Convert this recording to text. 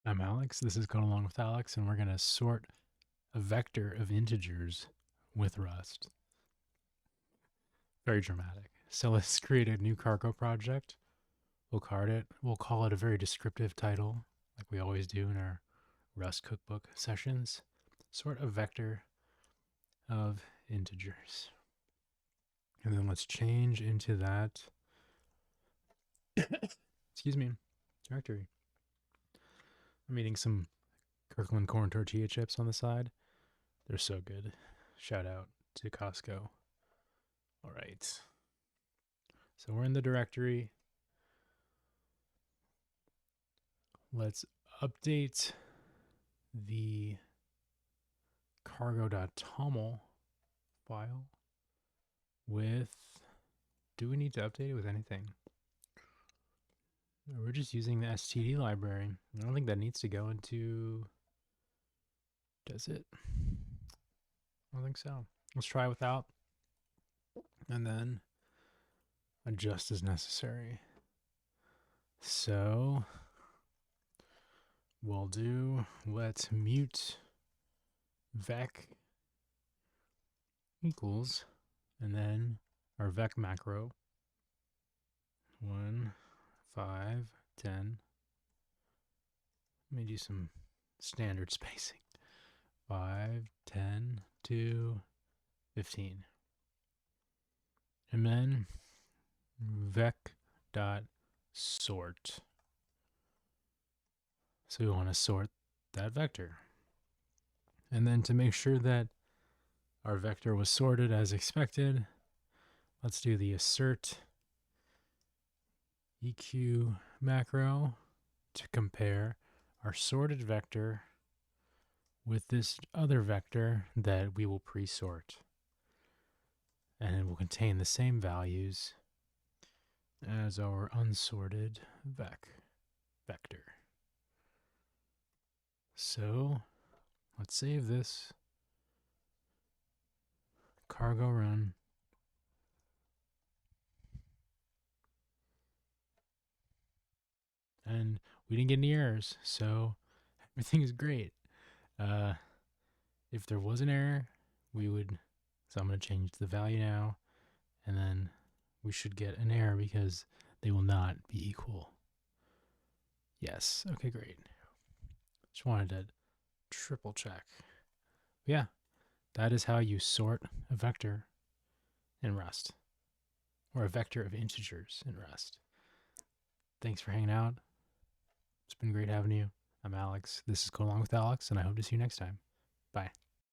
I'm Alex. This is Code Along with Alex, and we're going to sort a vector of integers with Rust. Very dramatic. So let's create a new cargo project. We'll call it a very descriptive title, like we always do in our Rust Cookbook sessions. Sort a vector of integers. And then let's change into that, excuse me, directory. I'm eating some Kirkland corn tortilla chips on the side. They're so good. Shout out to Costco. All right. So we're in the directory. Let's update the cargo.toml file with, do we need to update it with anything? We're just using the std library. I don't think that needs to go into, does it? I don't think so. Let's try without, and then adjust as necessary. So we'll do, let's mute vec equals, and then our vec macro 1, 5, 10. Let me do some standard spacing. 5, 10, 2, 15. And then vec dot sort. So we want to sort that vector. And then to make sure that our vector was sorted as expected, let's do the assert eq macro to compare our sorted vector with this other vector that we will pre-sort. And it will contain the same values as our unsorted vector. So let's save this. Cargo run. And we didn't get any errors, so everything is great. If there was an error, we would, so I'm going to change the value now, and then we should get an error because they will not be equal. Yes, okay, great. Just wanted to triple check. Yeah, that is how you sort a vector in Rust, or a vector of integers in Rust. Thanks for hanging out. It's been great having you. I'm Alex. This is Go Along with Alex, and I hope to see you next time. Bye.